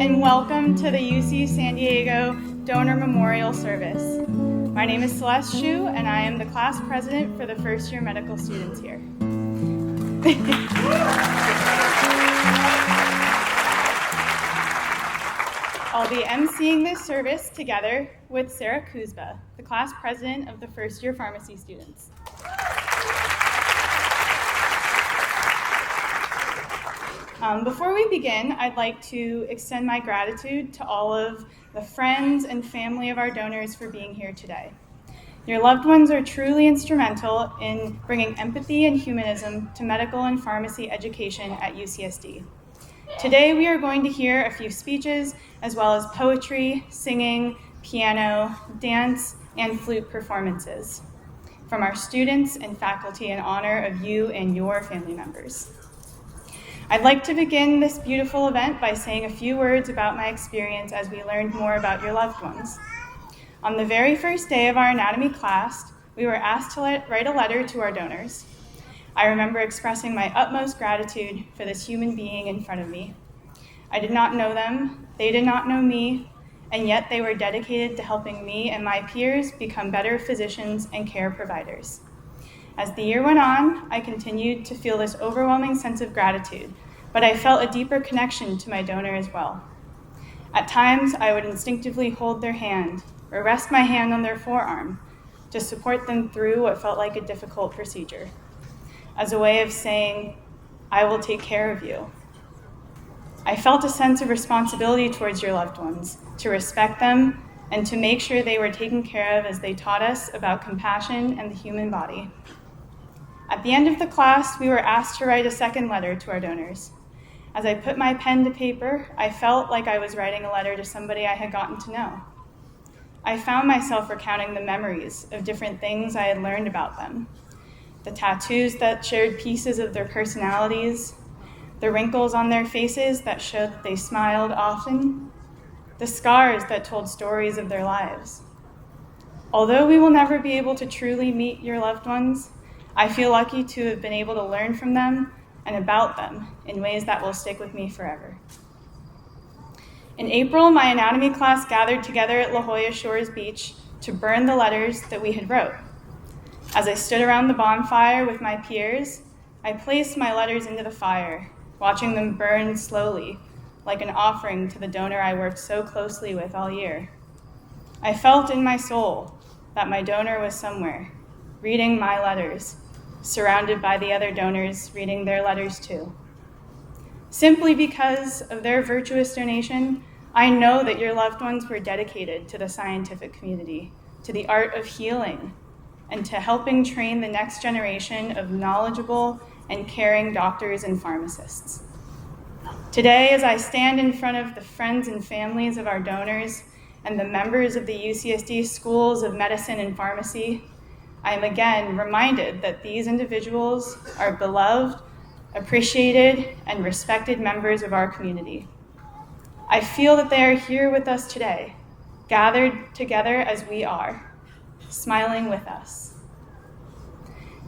and welcome to the UC San Diego Donor Memorial Service. My name is Celeste Shu, and I am the class president for the first year medical students here. I'll be emceeing this service together with Sarah Kuzba, the class president of the first year pharmacy students. Before we begin, I'd like to extend my gratitude to all of the friends and family of our donors for being here today. Your loved ones are truly instrumental in bringing empathy and humanism to medical and pharmacy education at UCSD. Today we are going to hear a few speeches, as well as poetry, singing, piano, dance, and flute performances from our students and faculty in honor of you and your family members. I'd like to begin this beautiful event by saying a few words about my experience as we learned more about your loved ones. On the very first day of our anatomy class, we were asked to write a letter to our donors. I remember expressing my utmost gratitude for this human being in front of me. I did not know them, they did not know me, and yet they were dedicated to helping me and my peers become better physicians and care providers. As the year went on, I continued to feel this overwhelming sense of gratitude, but I felt a deeper connection to my donor as well. At times, I would instinctively hold their hand or rest my hand on their forearm to support them through what felt like a difficult procedure, as a way of saying, I will take care of you. I felt a sense of responsibility towards your loved ones, to respect them and to make sure they were taken care of as they taught us about compassion and the human body. At the end of the class, we were asked to write a second letter to our donors. As I put my pen to paper, I felt like I was writing a letter to somebody I had gotten to know. I found myself recounting the memories of different things I had learned about them, the tattoos that shared pieces of their personalities, the wrinkles on their faces that showed that they smiled often, the scars that told stories of their lives. Although we will never be able to truly meet your loved ones, I feel lucky to have been able to learn from them and about them in ways that will stick with me forever. In April, my anatomy class gathered together at La Jolla Shores Beach to burn the letters that we had wrote. As I stood around the bonfire with my peers, I placed my letters into the fire, watching them burn slowly, like an offering to the donor I worked so closely with all year. I felt in my soul that my donor was somewhere, reading my letters, surrounded by the other donors reading their letters too. Simply because of their virtuous donation, I know that your loved ones were dedicated to the scientific community, to the art of healing, and to helping train the next generation of knowledgeable and caring doctors and pharmacists. Today, as I stand in front of the friends and families of our donors and the members of the UCSD Schools of Medicine and Pharmacy, I am again reminded that these individuals are beloved, appreciated, and respected members of our community. I feel that they are here with us today, gathered together as we are, smiling with us.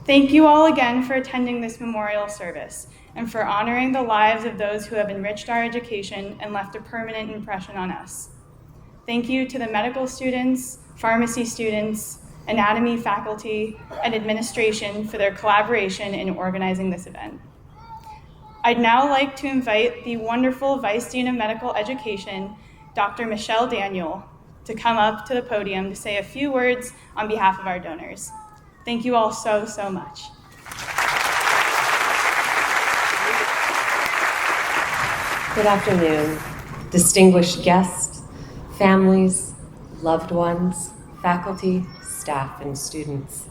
Thank you all again for attending this memorial service and for honoring the lives of those who have enriched our education and left a permanent impression on us. Thank you to the medical students, pharmacy students, anatomy faculty, and administration for their collaboration in organizing this event. I'd now like to invite the wonderful Vice Dean of Medical Education, Dr. Michelle Daniel, to come up to the podium to say a few words on behalf of our donors. Thank you all so, so much. Good afternoon, distinguished guests, families, loved ones, faculty, staff, and students.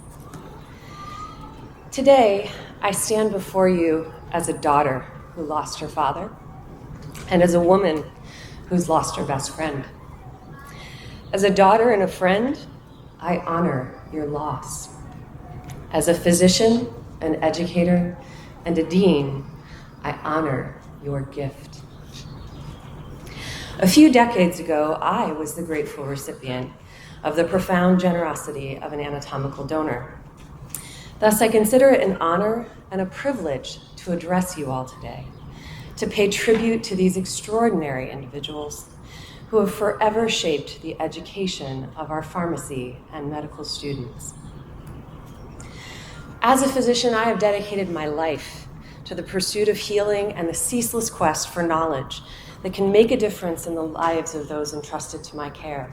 Today, I stand before you as a daughter who lost her father and as a woman who's lost her best friend. As a daughter and a friend, I honor your loss. As a physician, an educator, and a dean, I honor your gift. A few decades ago, I was the grateful recipient of the profound generosity of an anatomical donor. Thus, I consider it an honor and a privilege to address you all today, to pay tribute to these extraordinary individuals who have forever shaped the education of our pharmacy and medical students. As a physician, I have dedicated my life to the pursuit of healing and the ceaseless quest for knowledge that can make a difference in the lives of those entrusted to my care.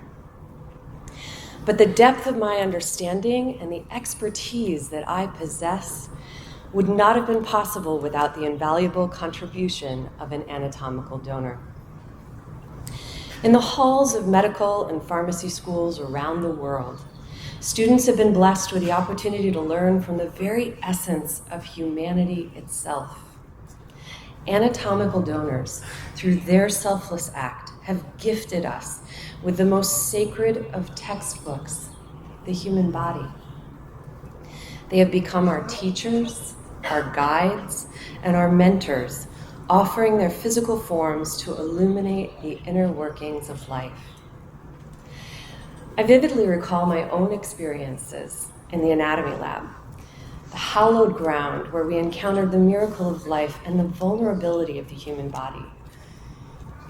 But the depth of my understanding and the expertise that I possess would not have been possible without the invaluable contribution of an anatomical donor. In the halls of medical and pharmacy schools around the world, students have been blessed with the opportunity to learn from the very essence of humanity itself. Anatomical donors, through their selfless act, have gifted us with the most sacred of textbooks, the human body. They have become our teachers, our guides, and our mentors, offering their physical forms to illuminate the inner workings of life. I vividly recall my own experiences in the anatomy lab, the hallowed ground where we encountered the miracle of life and the vulnerability of the human body.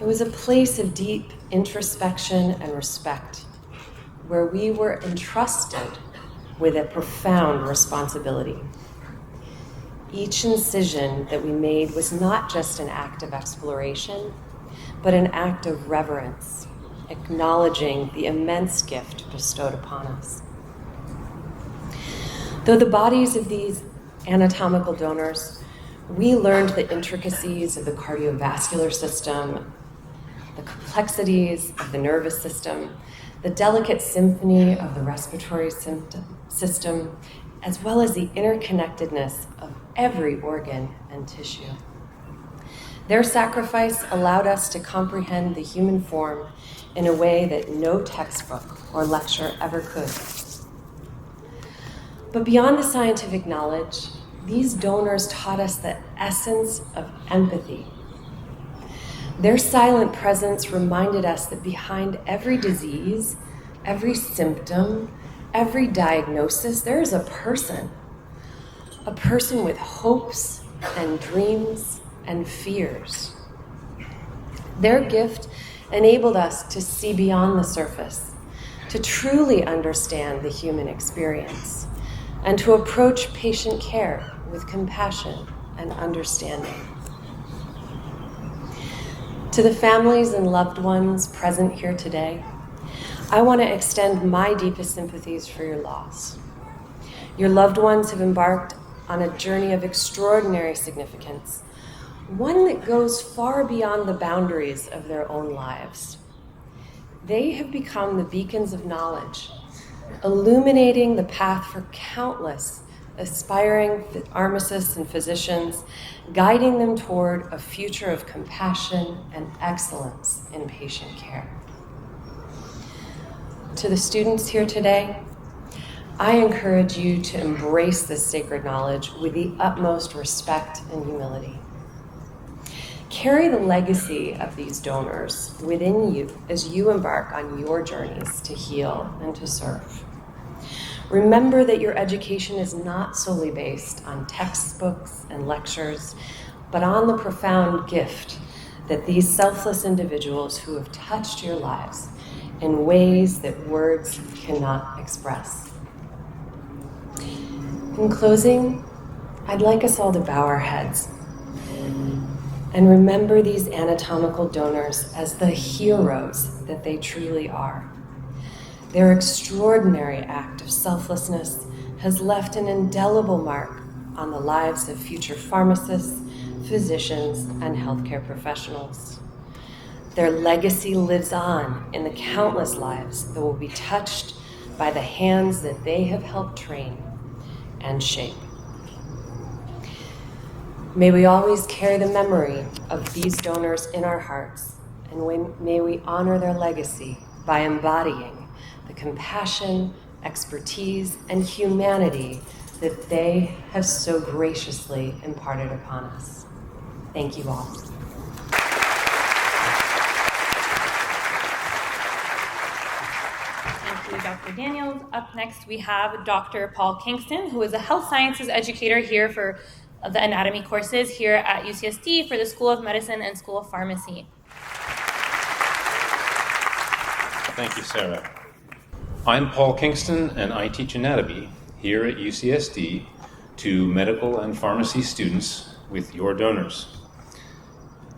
It was a place of deep introspection and respect, where we were entrusted with a profound responsibility. Each incision that we made was not just an act of exploration, but an act of reverence, acknowledging the immense gift bestowed upon us. Though the bodies of these anatomical donors, we learned the intricacies of the cardiovascular system, the complexities of the nervous system, the delicate symphony of the respiratory system, as well as the interconnectedness of every organ and tissue. Their sacrifice allowed us to comprehend the human form in a way that no textbook or lecture ever could. But beyond the scientific knowledge, these donors taught us the essence of empathy. Their silent presence reminded us that behind every disease, every symptom, every diagnosis, there is a person with hopes and dreams and fears. Their gift enabled us to see beyond the surface, to truly understand the human experience, and to approach patient care with compassion and understanding. To the families and loved ones present here today, I want to extend my deepest sympathies for your loss. Your loved ones have embarked on a journey of extraordinary significance, one that goes far beyond the boundaries of their own lives. They have become the beacons of knowledge, illuminating the path for countless aspiring pharmacists and physicians, guiding them toward a future of compassion and excellence in patient care. To the students here today, I encourage you to embrace this sacred knowledge with the utmost respect and humility. Carry the legacy of these donors within you as you embark on your journeys to heal and to serve. Remember that your education is not solely based on textbooks and lectures, but on the profound gift that these selfless individuals who have touched your lives in ways that words cannot express. In closing, I'd like us all to bow our heads and remember these anatomical donors as the heroes that they truly are. Their extraordinary act of selflessness has left an indelible mark on the lives of future pharmacists, physicians, and healthcare professionals. Their legacy lives on in the countless lives that will be touched by the hands that they have helped train and shape. May we always carry the memory of these donors in our hearts, and may we honor their legacy by embodying the compassion, expertise, and humanity that they have so graciously imparted upon us. Thank you all. Thank you, Dr. Daniels. Up next, we have Dr. Paul Kingston, who is a health sciences educator here for of the anatomy courses here at UCSD for the School of Medicine and School of Pharmacy. Thank you, Sarah. I'm Paul Kingston, and I teach anatomy here at UCSD to medical and pharmacy students with your donors.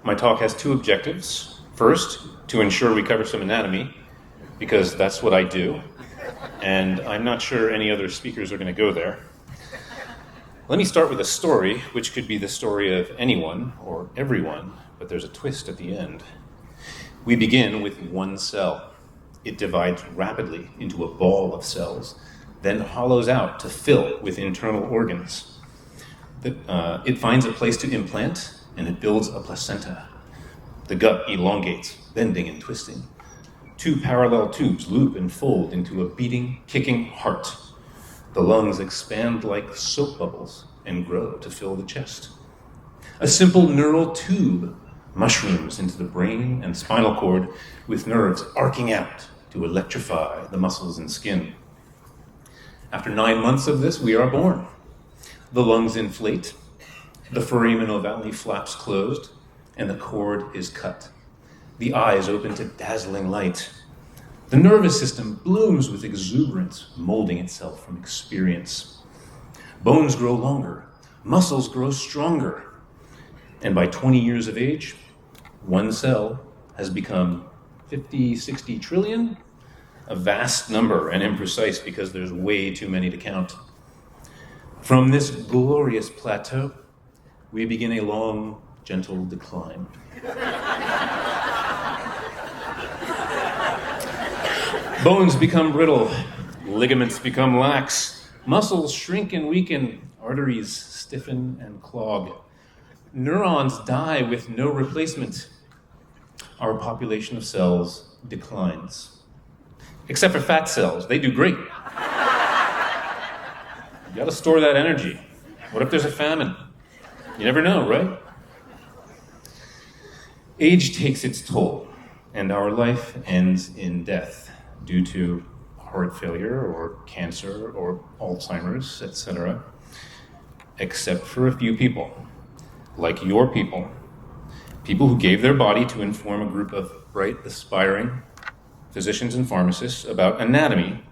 My talk has two objectives. First, to ensure we cover some anatomy, because that's what I do, and I'm not sure any other speakers are going to go there. Let me start with a story, which could be the story of anyone or everyone, but there's a twist at the end. We begin with one cell. It divides rapidly into a ball of cells, then hollows out to fill with internal organs. It finds a place to implant, and it builds a placenta. The gut elongates, bending and twisting. Two parallel tubes loop and fold into a beating, kicking heart. The lungs expand like soap bubbles and grow to fill the chest. A simple neural tube mushrooms into the brain and spinal cord with nerves arcing out to electrify the muscles and skin. After 9 months of this, we are born. The lungs inflate, the foramen ovale flaps closed, and the cord is cut. The eyes open to dazzling light. The nervous system blooms with exuberance, molding itself from experience. Bones grow longer, muscles grow stronger, and by 20 years of age, one cell has become 50, 60 trillion, a vast number and imprecise because there's way too many to count. From this glorious plateau, we begin a long, gentle decline. Bones become brittle, ligaments become lax, muscles shrink and weaken, arteries stiffen and clog. Neurons die with no replacement. Our population of cells declines. Except for fat cells, they do great. You gotta store that energy. What if there's a famine? You never know, right? Age takes its toll, and our life ends in death due to heart failure or cancer or Alzheimer's, etc. Except for a few people, like your people who gave their body to inform a group of bright, aspiring physicians and pharmacists about anatomy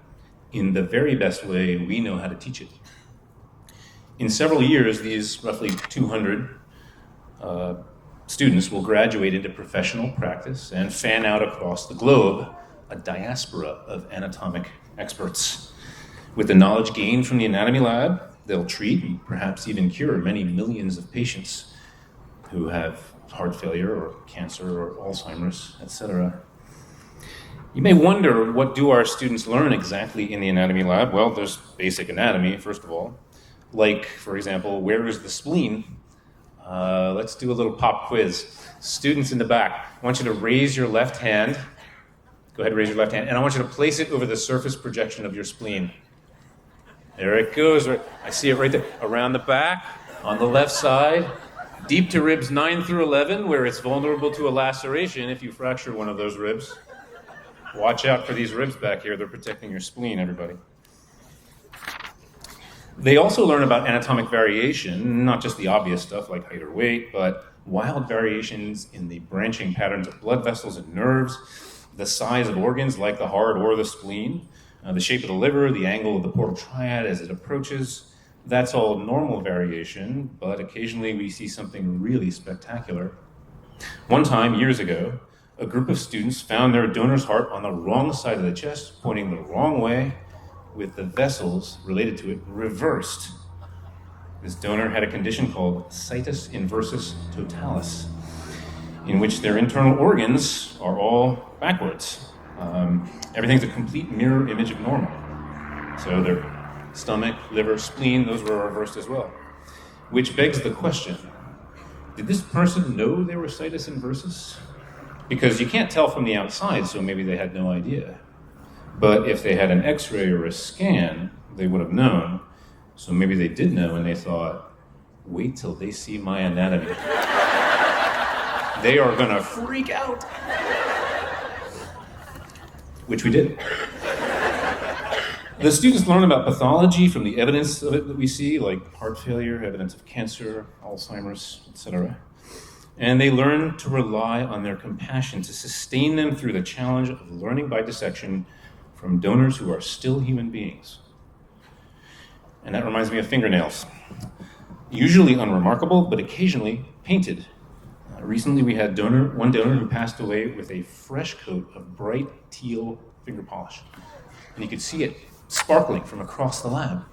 in the very best way we know how to teach it. In several years, these roughly 200 students will graduate into professional practice and fan out across the globe, a diaspora of anatomic experts. With the knowledge gained from the anatomy lab, they'll treat and perhaps even cure many millions of patients who have heart failure or cancer or Alzheimer's, etc. You may wonder, what do our students learn exactly in the anatomy lab? Well, there's basic anatomy, first of all. Like, for example, where is the spleen? Let's do a little pop quiz. Students in the back, I want you to raise your left hand. Go ahead and raise your left hand. And I want you to place it over the surface projection of your spleen. There it goes. I see it right there. Around the back, on the left side, deep to ribs 9 through 11, where it's vulnerable to a laceration if you fracture one of those ribs. Watch out for these ribs back here. They're protecting your spleen, everybody. They also learn about anatomic variation, not just the obvious stuff like height or weight, but wild variations in the branching patterns of blood vessels and nerves, the size of organs like the heart or the spleen, the shape of the liver, the angle of the portal triad as it approaches. That's all normal variation, but occasionally we see something really spectacular. One time, years ago, a group of students found their donor's heart on the wrong side of the chest, pointing the wrong way, with the vessels related to it reversed. This donor had a condition called situs inversus totalis, in which their internal organs are all backwards. Everything's a complete mirror image of normal. So their stomach, liver, spleen, those were reversed as well. Which begs the question, did this person know they were situs inversus? Because you can't tell from the outside, so maybe they had no idea. But if they had an x-ray or a scan, they would have known. So maybe they did know and they thought, wait till they see my anatomy. They are gonna freak out. Which we did. The students learn about pathology from the evidence of it that we see, like heart failure, evidence of cancer, Alzheimer's, etc. And they learn to rely on their compassion to sustain them through the challenge of learning by dissection from donors who are still human beings. And that reminds me of fingernails. Usually unremarkable, but occasionally painted. Recently we had one donor who passed away with a fresh coat of bright teal finger polish. And you could see it sparkling from across the lab.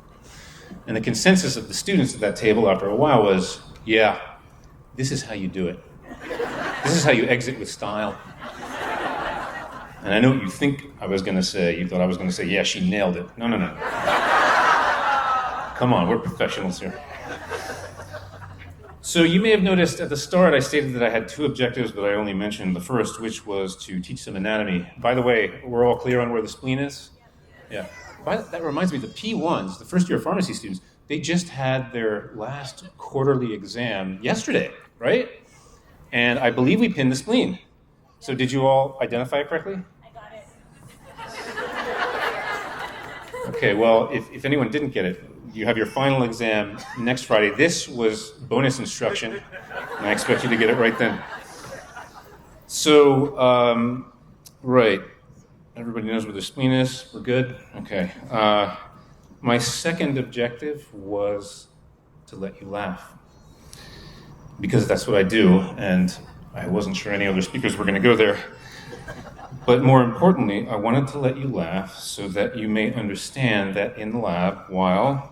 And the consensus of the students at that table after a while was, yeah, this is how you do it. This is how you exit with style. And I know what you think I was going to say. You thought I was going to say, yeah, she nailed it. No. Come on, we're professionals here. So you may have noticed at the start I stated that I had 2 objectives, but I only mentioned the first, which was to teach them anatomy. By the way, we're all clear on where the spleen is? Yeah. That reminds me, the P1s, the first year pharmacy students, they just had their last quarterly exam yesterday, right? And I believe we pinned the spleen. So did you all identify it correctly? I got it. Okay, well, if anyone didn't get it, you have your final exam next Friday. This was bonus instruction, and I expect you to get it right then. So, right. Everybody knows where the spleen is? We're good? Okay. My second objective was to let you laugh. Because that's what I do, and I wasn't sure any other speakers were going to go there. But more importantly, I wanted to let you laugh so that you may understand that in the lab, while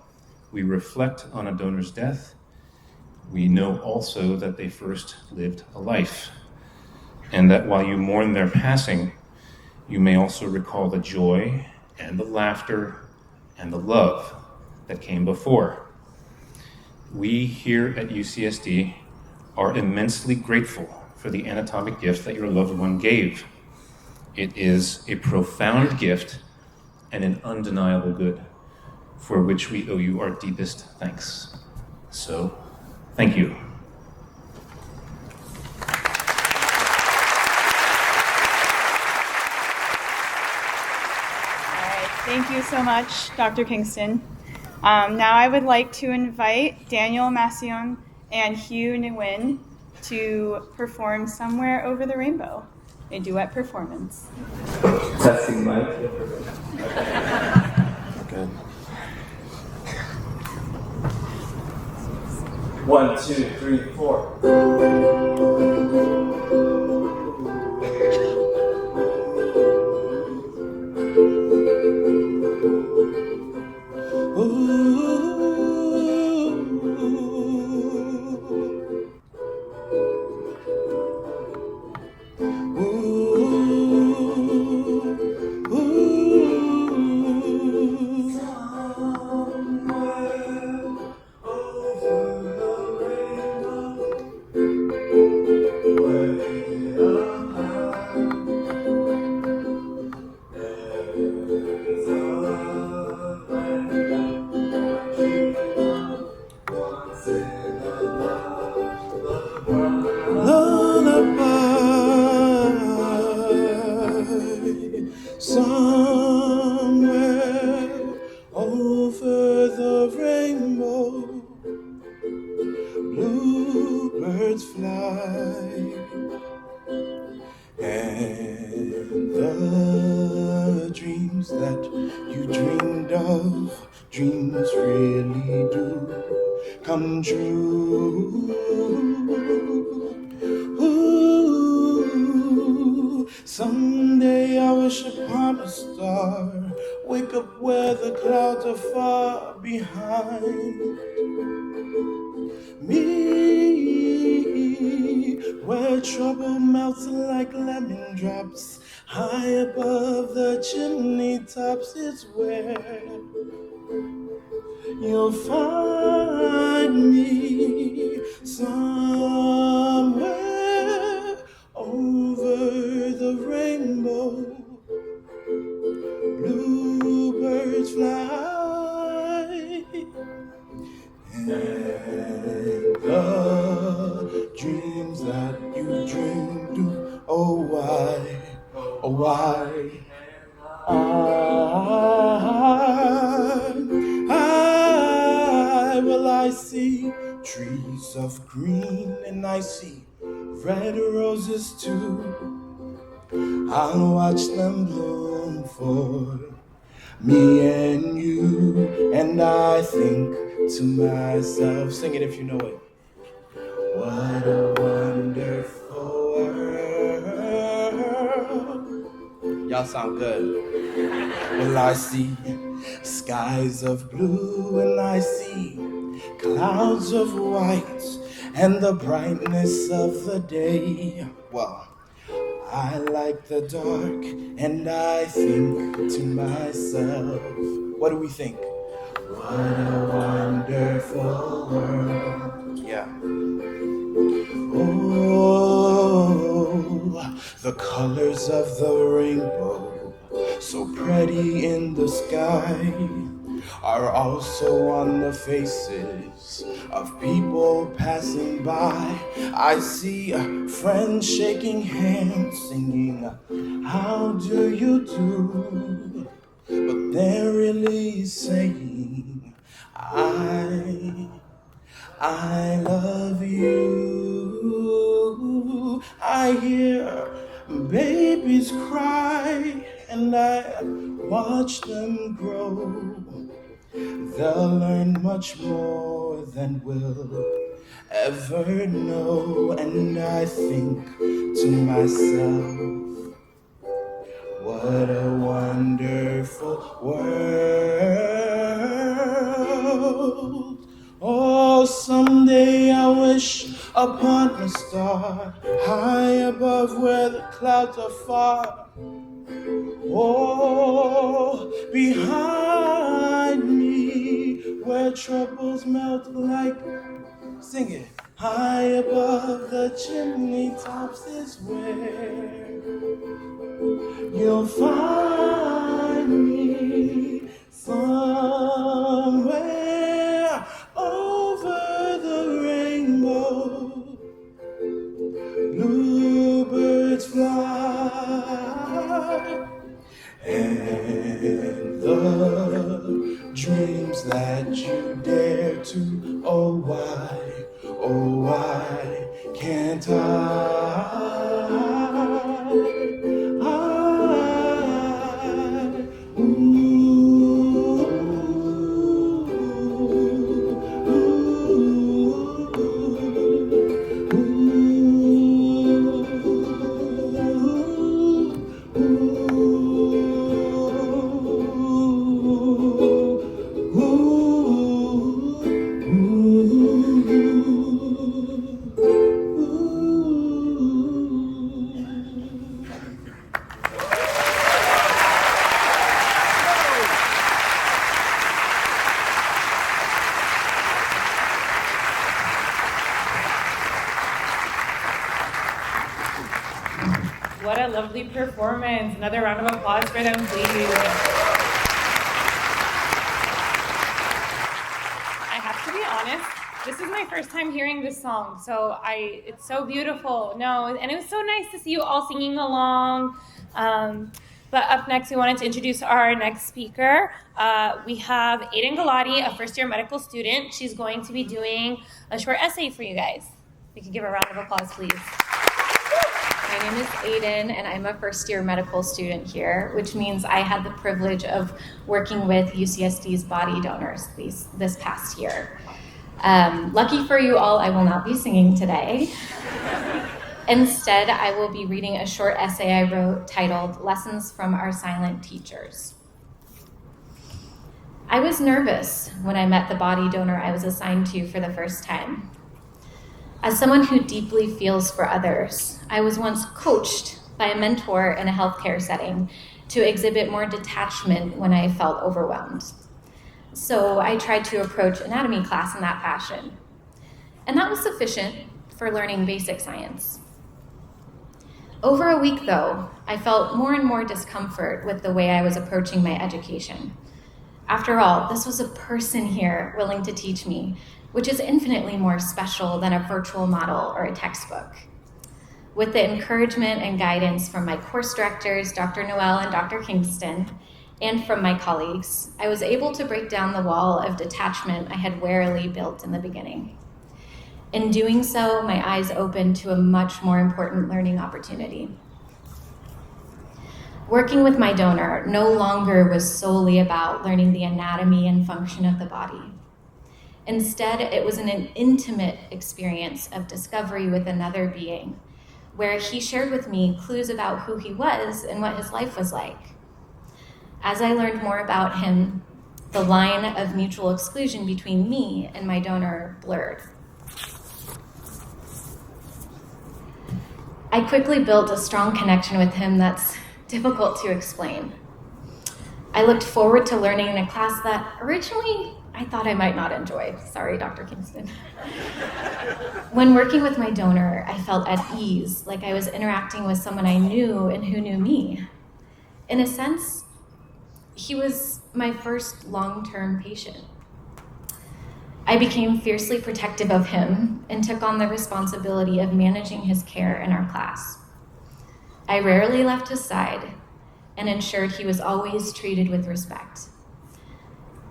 we reflect on a donor's death, we know also that they first lived a life. And that while you mourn their passing, you may also recall the joy and the laughter and the love that came before. We here at UCSD are immensely grateful for the anatomic gift that your loved one gave. It is a profound gift and an undeniable good for which we owe you our deepest thanks. So, thank you. Thank you so much, Dr. Kingston. Now I would like to invite Daniel Massione and Hugh Nguyen to perform Somewhere Over the Rainbow, a duet performance. Testing mic. Good. 1, 2, 3, 4. Someday I wish upon a star, wake up where the clouds are far behind me, where trouble melts like lemon drops, high above the chimney tops is where you'll find me, somewhere over the rainbow. Bluebirds fly, and the dreams that you dream do. Oh why, trees of green, and I see red roses too. I'll watch them bloom for me and you, and I think to myself, sing it if you know it. What a wonderful world. Y'all sound good. Well, I see skies of blue, and I see clouds of white, and the brightness of the day. Well, I like the dark, and I think to myself, what do we think? What a wonderful world. Yeah. Oh, the colors of the rainbow, so pretty in the sky, are also on the faces of people passing by. I see friends shaking hands, singing, how do you do? But they're really saying, I love you. I hear babies cry, and I watch them grow. They'll learn much more than we'll ever know. And I think to myself, what a wonderful world. Oh, someday I wish upon a star high above where the clouds are far. Oh, behind me where troubles melt like, sing it, high above the chimney tops is where you'll find me, somewhere over the rainbow. Bluebirds fly, and the dreams that you dare to, oh why can't What a lovely performance. Another round of applause for them, please. I have to be honest, this is my first time hearing this song, so it's so beautiful. No, and it was so nice to see you all singing along. But up next, we wanted to introduce our next speaker. We have Aiden Galati, a first-year medical student. She's going to be doing a short essay for you guys. We can give a round of applause, please. My name is Aiden, and I'm a first-year medical student here, which means I had the privilege of working with UCSD's body donors this past year. Lucky for you all, I will not be singing today. Instead, I will be reading a short essay I wrote titled Lessons from Our Silent Teachers. I was nervous when I met the body donor I was assigned to for the first time. As someone who deeply feels for others, I was once coached by a mentor in a healthcare setting to exhibit more detachment when I felt overwhelmed. So I tried to approach anatomy class in that fashion. And that was sufficient for learning basic science. Over a week, though, I felt more and more discomfort with the way I was approaching my education. After all, this was a person here willing to teach me, which is infinitely more special than a virtual model or a textbook. With the encouragement and guidance from my course directors, Dr. Noel and Dr. Kingston, and from my colleagues, I was able to break down the wall of detachment I had warily built in the beginning. In doing so, my eyes opened to a much more important learning opportunity. Working with my donor no longer was solely about learning the anatomy and function of the body. Instead, it was an intimate experience of discovery with another being, where he shared with me clues about who he was and what his life was like. As I learned more about him, the line of mutual exclusion between me and my donor blurred. I quickly built a strong connection with him that's difficult to explain. I looked forward to learning in a class that originally I thought I might not enjoy. Sorry, Dr. Kingston. When working with my donor, I felt at ease, like I was interacting with someone I knew and who knew me. In a sense, he was my first long-term patient. I became fiercely protective of him and took on the responsibility of managing his care in our class. I rarely left his side and ensured he was always treated with respect.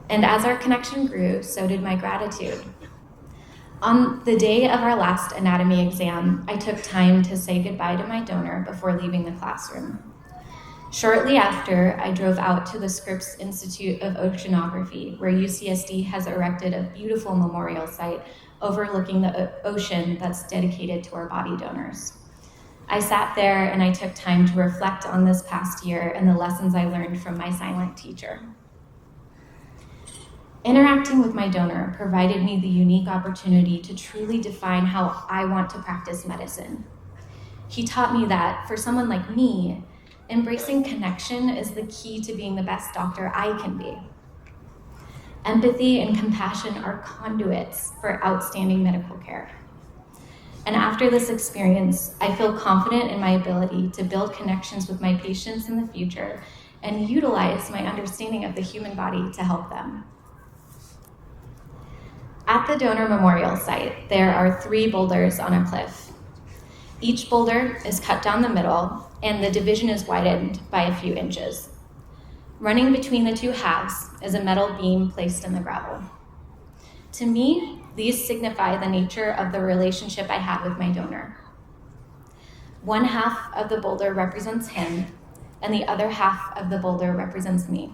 And as our connection grew, so did my gratitude. On the day of our last anatomy exam, I took time to say goodbye to my donor before leaving the classroom. Shortly after, I drove out to the Scripps Institute of Oceanography, where UCSD has erected a beautiful memorial site overlooking the ocean that's dedicated to our body donors. I sat there and I took time to reflect on this past year and the lessons I learned from my silent teacher. Interacting with my donor provided me the unique opportunity to truly define how I want to practice medicine. He taught me that for someone like me, embracing connection is the key to being the best doctor I can be. Empathy and compassion are conduits for outstanding medical care. And after this experience, I feel confident in my ability to build connections with my patients in the future and utilize my understanding of the human body to help them. At the donor memorial site, there are 3 boulders on a cliff. Each boulder is cut down the middle, and the division is widened by a few inches. Running between the 2 halves is a metal beam placed in the gravel. To me, these signify the nature of the relationship I have with my donor. One half of the boulder represents him, and the other half of the boulder represents me.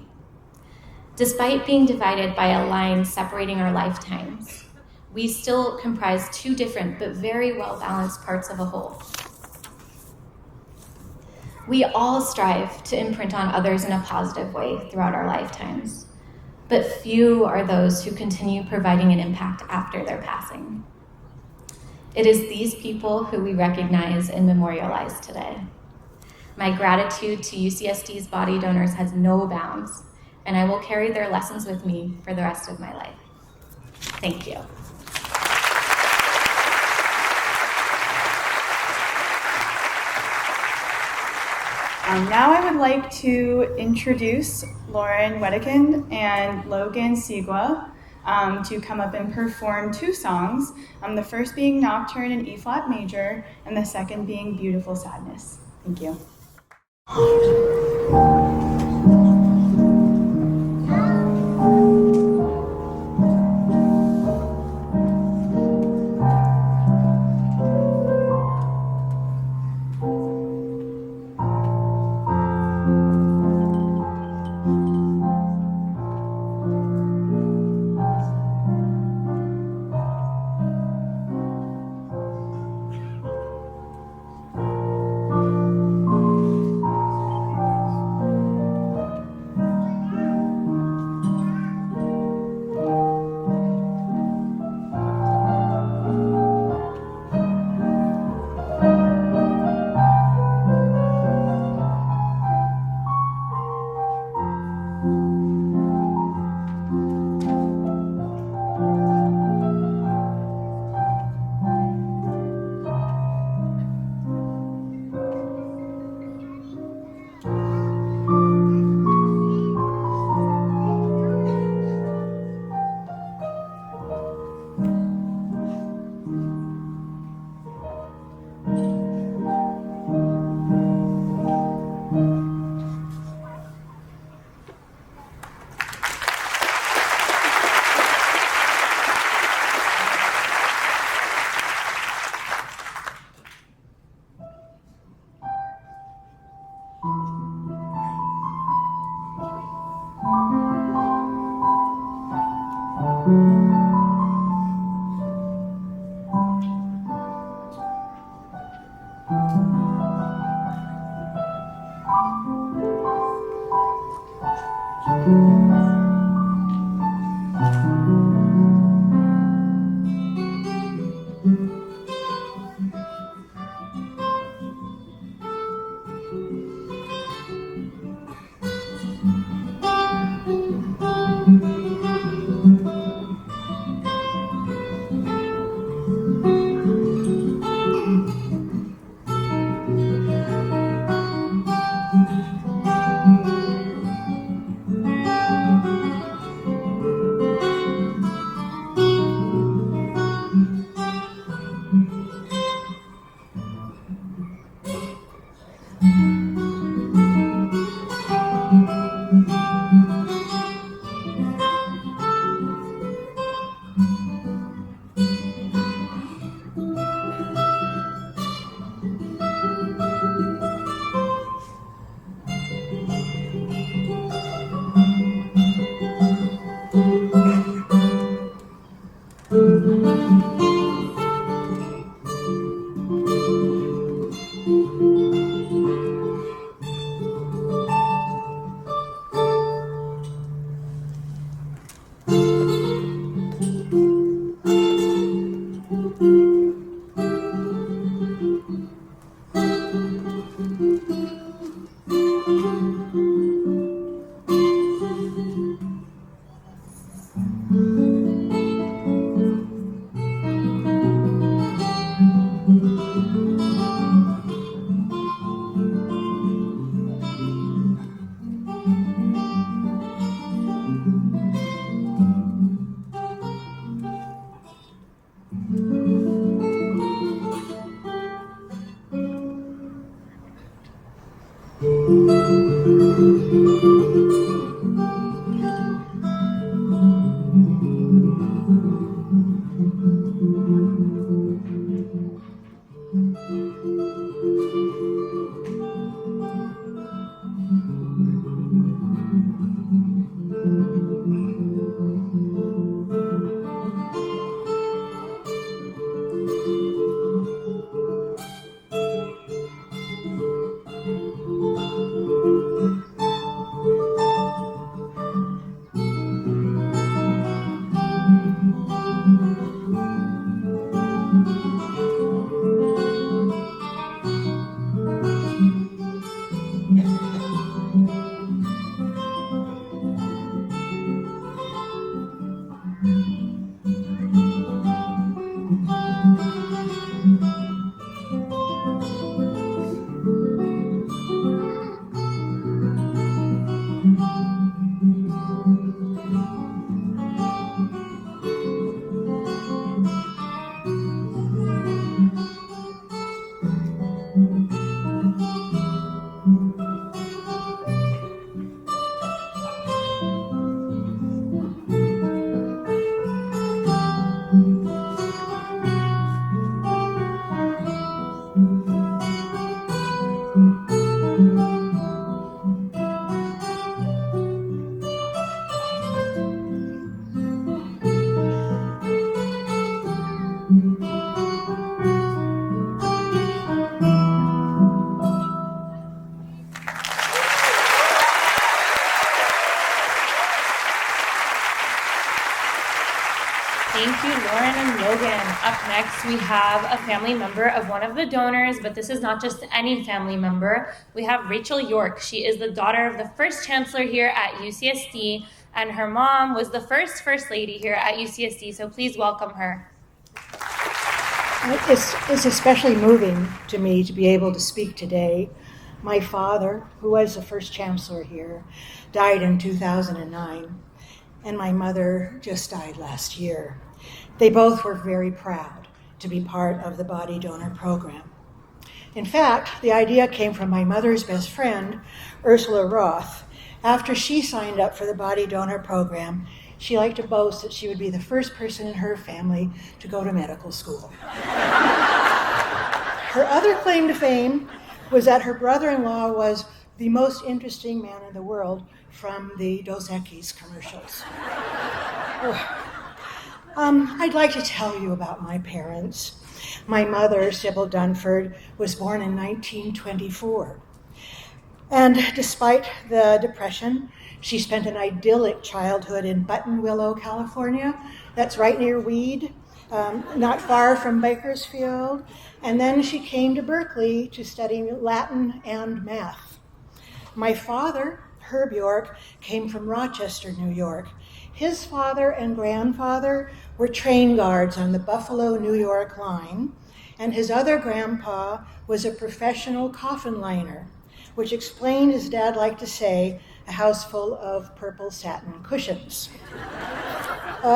Despite being divided by a line separating our lifetimes, we still comprise 2 different but very well-balanced parts of a whole. We all strive to imprint on others in a positive way throughout our lifetimes, but few are those who continue providing an impact after their passing. It is these people who we recognize and memorialize today. My gratitude to UCSD's body donors has no bounds, and I will carry their lessons with me for the rest of my life. Thank you. Now I would like to introduce Lauren Wedekind and Logan Sigua to come up and perform 2 songs, the first being Nocturne in E-flat major, and the second being Beautiful Sadness. Thank you. Thank you, Lauren and Logan. Up next, we have a family member of one of the donors, but this is not just any family member. We have Rachel York. She is the daughter of the first chancellor here at UCSD, and her mom was the first lady here at UCSD, so please welcome her. It's especially moving to me to be able to speak today. My father, who was the first chancellor here, died in 2009, and my mother just died last year. They both were very proud to be part of the body donor program. In fact, the idea came from my mother's best friend, Ursula Roth. After she signed up for the body donor program, she liked to boast that she would be the first person in her family to go to medical school. Her other claim to fame was that her brother-in-law was the most interesting man in the world from the Dos Equis commercials. I'd like to tell you about my parents. My mother, Sybil Dunford, was born in 1924. And despite the Depression, she spent an idyllic childhood in Buttonwillow, California. That's right near Weed, not far from Bakersfield. And then she came to Berkeley to study Latin and math. My father, Herb York, came from Rochester, New York. His father and grandfather were train guards on the Buffalo, New York line, and his other grandpa was a professional coffin liner, which explained, as Dad liked to say, a house full of purple satin cushions.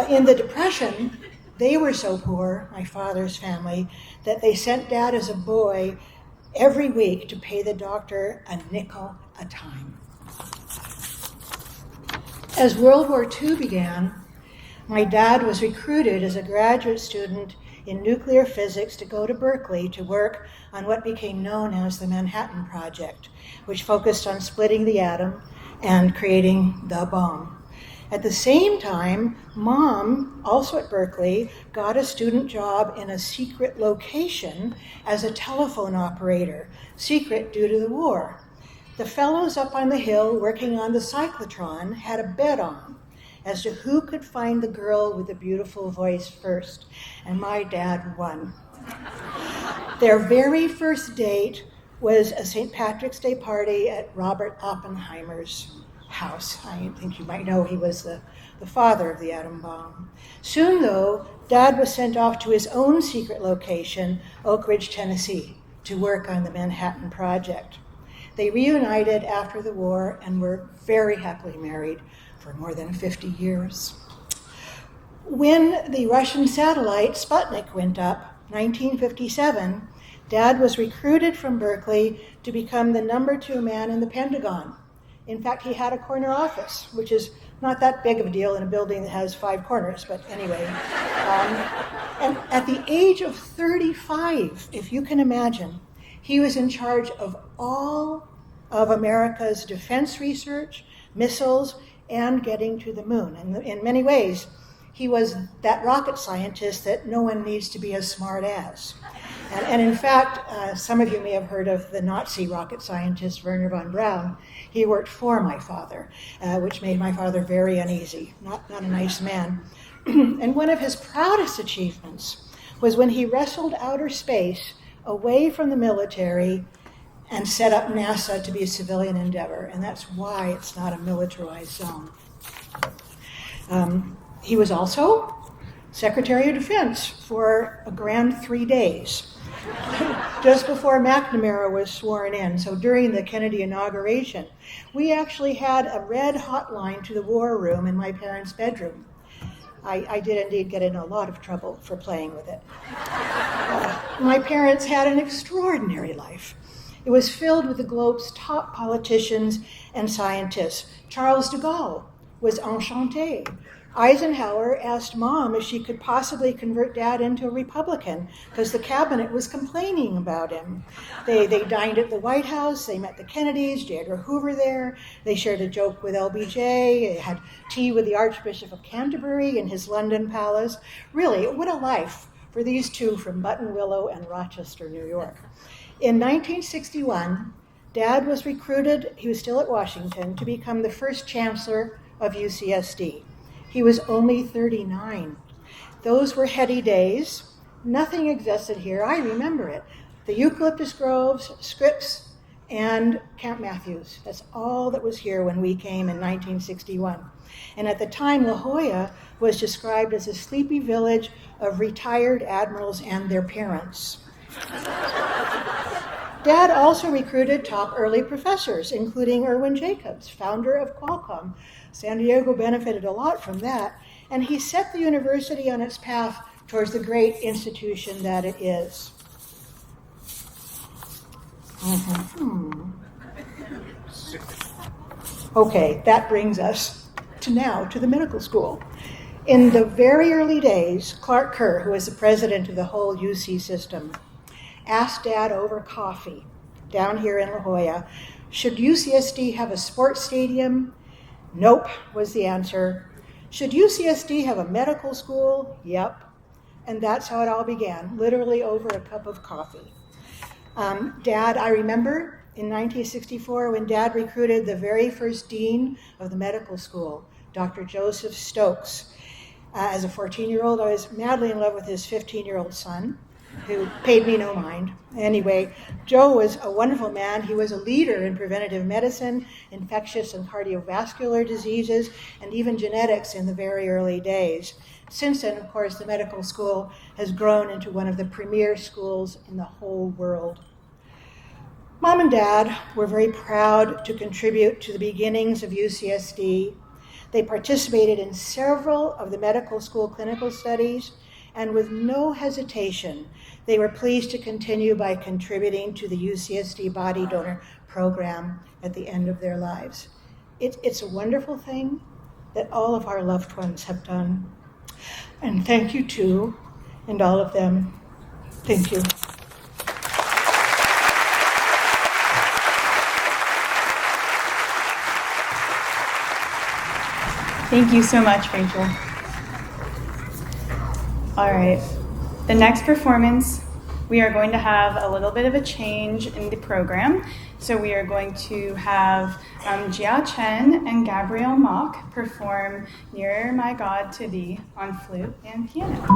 In the Depression, they were so poor, my father's family, that they sent Dad as a boy every week to pay the doctor a nickel a time. As World War II began, my dad was recruited as a graduate student in nuclear physics to go to Berkeley to work on what became known as the Manhattan Project, which focused on splitting the atom and creating the bomb. At the same time, Mom, also at Berkeley, got a student job in a secret location as a telephone operator, secret due to the war. The fellows up on the hill working on the cyclotron had a bet on as to who could find the girl with the beautiful voice first, and my dad won. Their very first date was a St. Patrick's Day party at Robert Oppenheimer's house. I think you might know he was the father of the atom bomb. Soon, though, Dad was sent off to his own secret location, Oak Ridge, Tennessee, to work on the Manhattan Project. They reunited after the war and were very happily married for more than 50 years. When the Russian satellite Sputnik went up, 1957, Dad was recruited from Berkeley to become the number 2 man in the Pentagon. In fact, he had a corner office, which is not that big of a deal in a building that has 5 corners, but anyway. And at the age of 35, if you can imagine, he was in charge of all of America's defense research, missiles, and getting to the moon. And in many ways, he was that rocket scientist that no one needs to be as smart as. And in fact, some of you may have heard of the Nazi rocket scientist Wernher von Braun. He worked for my father, which made my father very uneasy, not a nice man. And one of his proudest achievements was when he wrestled outer space away from the military and set up NASA to be a civilian endeavor, and that's why it's not a militarized zone. He was also Secretary of Defense for a grand 3 days, just before McNamara was sworn in. So during the Kennedy inauguration, we actually had a red hotline to the war room in my parents' bedroom. I did indeed get in a lot of trouble for playing with it. My parents had an extraordinary life. It was filled with the globe's top politicians and scientists. Charles de Gaulle was enchanté. Eisenhower asked Mom if she could possibly convert Dad into a Republican because the cabinet was complaining about him. They dined at the White House. They met the Kennedys, J. Edgar Hoover there. They shared a joke with LBJ. They had tea with the Archbishop of Canterbury in his London palace. Really, what a life for these two from Buttonwillow and Rochester, New York. In 1961, Dad was recruited, he was still at Washington, to become the first chancellor of UCSD. He was only 39. Those were heady days. Nothing existed here. I remember it. The eucalyptus groves, Scripps, and Camp Matthews. That's all that was here when we came in 1961. And at the time, La Jolla was described as a sleepy village of retired admirals and their parents. Dad also recruited top early professors, including Irwin Jacobs, founder of Qualcomm. San Diego benefited a lot from that, and he set the university on its path towards the great institution that it is. Okay, that brings us to the medical school. In the very early days, Clark Kerr, who was the president of the whole UC system, asked Dad over coffee down here in La Jolla, should UCSD have a sports stadium? Nope, was the answer. Should UCSD have a medical school? Yep. And that's how it all began, literally over a cup of coffee. Dad, I remember in 1964 when Dad recruited the very first dean of the medical school, Dr. Joseph Stokes. As a 14-year-old, I was madly in love with his 15-year-old son, who paid me no mind. Anyway, Joe was a wonderful man. He was a leader in preventative medicine, infectious and cardiovascular diseases, and even genetics in the very early days. Since then, of course, the medical school has grown into one of the premier schools in the whole world. Mom and Dad were very proud to contribute to the beginnings of UCSD. They participated in several of the medical school clinical studies, and with no hesitation, they were pleased to continue by contributing to the UCSD body donor program at the end of their lives. It's a wonderful thing that all of our loved ones have done. And thank you too, and all of them. Thank you. Thank you so much, Rachel. All right, the next performance, we are going to have a little bit of a change in the program. So we are going to have Jia Chen and Gabrielle Mock perform Nearer My God to Thee on flute and piano.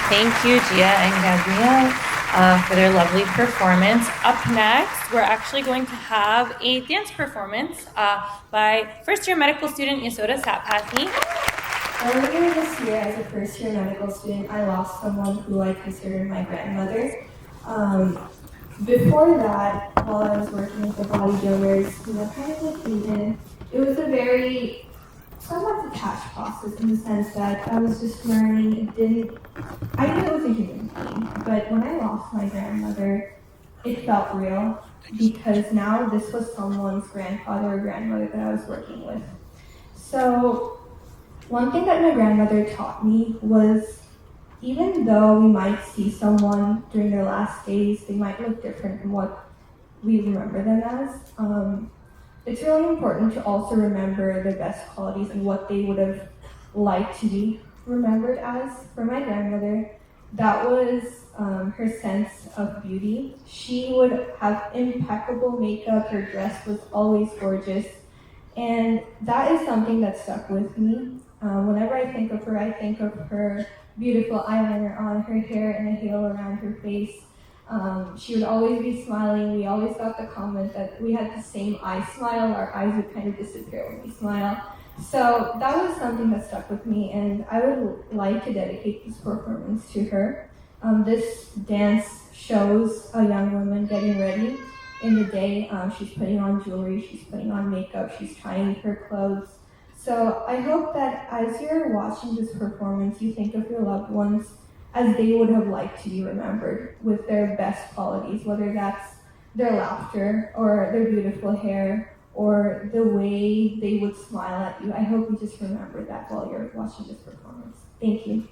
Thank you, Gia and Gabrielle, for their lovely performance. Up next, we're actually going to have a dance performance by first-year medical student Yasoda Satpathy. Earlier this year, as a first-year medical student, I lost someone who I considered my grandmother. Before that, while I was working with the body donors, kind of like Eden, it was a very somewhat detached process in the sense that I was just learning. I knew it was a human being, but when I lost my grandmother, it felt real because now this was someone's grandfather or grandmother that I was working with. So one thing that my grandmother taught me was even though we might see someone during their last days, they might look different from what we remember them as. It's really important to also remember their best qualities and what they would have liked to be remembered as. For my grandmother, that was her sense of beauty. She would have impeccable makeup, her dress was always gorgeous, and that is something that stuck with me. Whenever I think of her beautiful eyeliner on, her hair and a halo around her face. She would always be smiling. We always got the comment that we had the same eye smile. Our eyes would kind of disappear when we smile. So that was something that stuck with me, and I would like to dedicate this performance to her. This dance shows a young woman getting ready in the day. She's putting on jewelry, she's putting on makeup, she's trying her clothes. So I hope that as you're watching this performance, you think of your loved ones as they would have liked to be remembered, with their best qualities, whether that's their laughter or their beautiful hair or the way they would smile at you. I hope you just remember that while you're watching this performance. Thank you.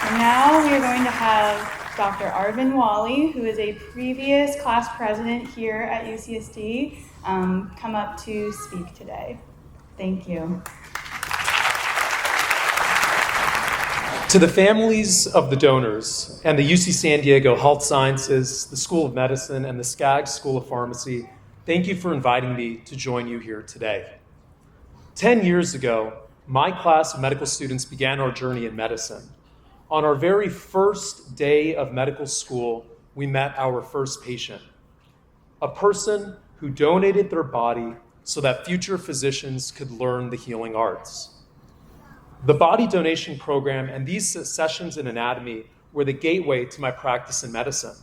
And now we are going to have Dr. Arvin Wally, who is a previous class president here at UCSD, come up to speak today. Thank you. To the families of the donors and the UC San Diego Health Sciences, the School of Medicine, and the Skaggs School of Pharmacy, thank you for inviting me to join you here today. 10 years ago, my class of medical students began our journey in medicine. On our very first day of medical school, we met our first patient, a person who donated their body so that future physicians could learn the healing arts. The body donation program and these sessions in anatomy were the gateway to my practice in medicine.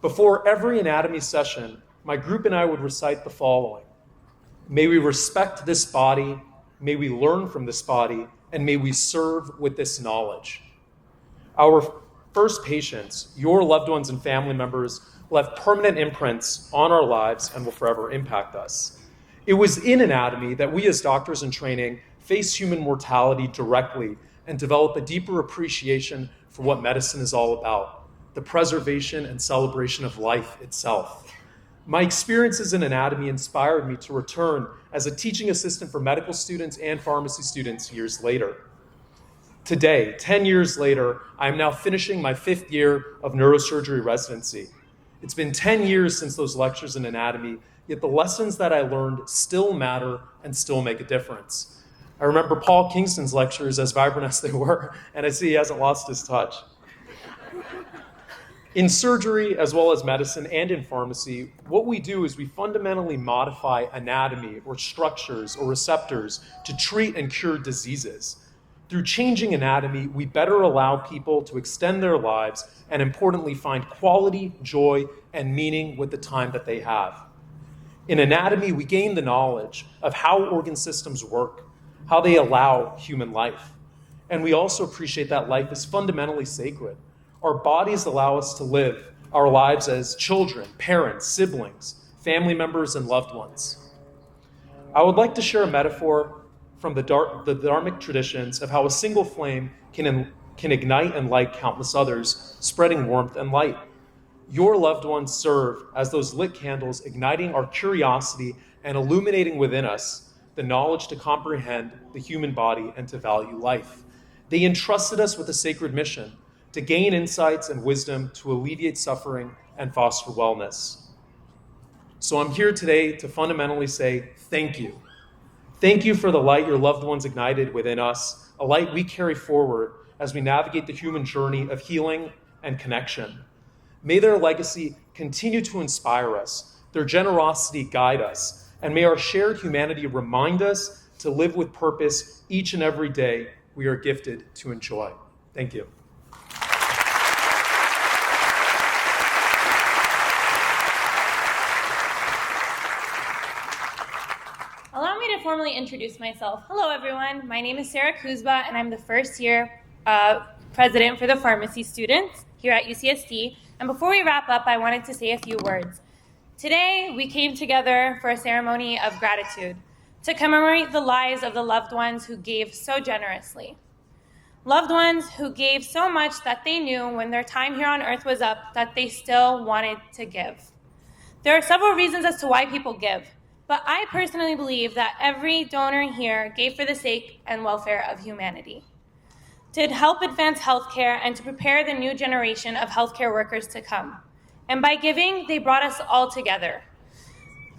Before every anatomy session, my group and I would recite the following: may we respect this body, may we learn from this body, and may we serve with this knowledge. Our first patients, your loved ones and family members, left permanent imprints on our lives and will forever impact us. It was in anatomy that we as doctors in training face human mortality directly and develop a deeper appreciation for what medicine is all about, the preservation and celebration of life itself. My experiences in anatomy inspired me to return as a teaching assistant for medical students and pharmacy students years later. Today, 10 years later, I am now finishing my 5th year of neurosurgery residency. It's been 10 years since those lectures in anatomy, yet the lessons that I learned still matter and still make a difference. I remember Paul Kingston's lectures, as vibrant as they were, and I see he hasn't lost his touch. In surgery, as well as medicine and in pharmacy, what we do is we fundamentally modify anatomy or structures or receptors to treat and cure diseases. Through changing anatomy, we better allow people to extend their lives and, importantly, find quality, joy, and meaning with the time that they have. In anatomy, we gain the knowledge of how organ systems work, how they allow human life. And we also appreciate that life is fundamentally sacred. Our bodies allow us to live our lives as children, parents, siblings, family members, and loved ones. I would like to share a metaphor from the Dharmic traditions of how a single flame can ignite and light countless others, spreading warmth and light. Your loved ones serve as those lit candles, igniting our curiosity and illuminating within us the knowledge to comprehend the human body and to value life. They entrusted us with a sacred mission to gain insights and wisdom to alleviate suffering and foster wellness. So I'm here today to fundamentally say thank you. Thank you for the light your loved ones ignited within us, a light we carry forward as we navigate the human journey of healing and connection. May their legacy continue to inspire us, their generosity guide us, and may our shared humanity remind us to live with purpose each and every day we are gifted to enjoy. Thank you. Allow me to formally introduce myself. Hello, everyone. My name is Sarah Kuzba, and I'm the first year president for the pharmacy students here at UCSD. And before we wrap up, I wanted to say a few words. Today, we came together for a ceremony of gratitude to commemorate the lives of the loved ones who gave so generously. Loved ones who gave so much that they knew when their time here on earth was up that they still wanted to give. There are several reasons as to why people give, but I personally believe that every donor here gave for the sake and welfare of humanity, to help advance healthcare and to prepare the new generation of healthcare workers to come. And by giving, they brought us all together.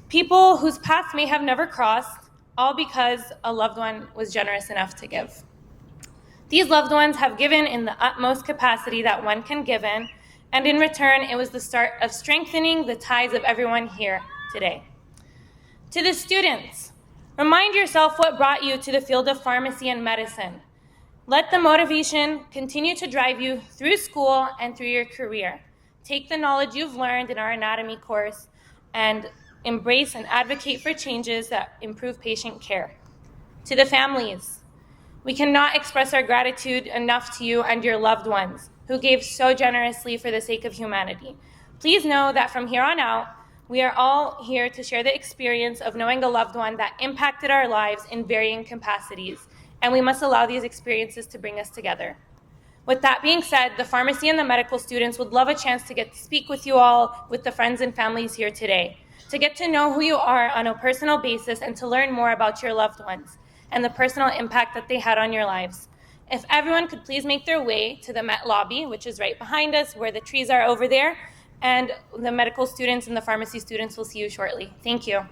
People whose paths may have never crossed, all because a loved one was generous enough to give. These loved ones have given in the utmost capacity that one can give in, and in return, it was the start of strengthening the ties of everyone here today. To the students, remind yourself what brought you to the field of pharmacy and medicine. Let the motivation continue to drive you through school and through your career. Take the knowledge you've learned in our anatomy course and embrace and advocate for changes that improve patient care. To the families, we cannot express our gratitude enough to you and your loved ones who gave so generously for the sake of humanity. Please know that from here on out, we are all here to share the experience of knowing a loved one that impacted our lives in varying capacities, and we must allow these experiences to bring us together. With that being said, the pharmacy and the medical students would love a chance to get to speak with you all, with the friends and families here today, to get to know who you are on a personal basis and to learn more about your loved ones and the personal impact that they had on your lives. If everyone could please make their way to the Met lobby, which is right behind us, where the trees are over there, and the medical students and the pharmacy students will see you shortly. Thank you.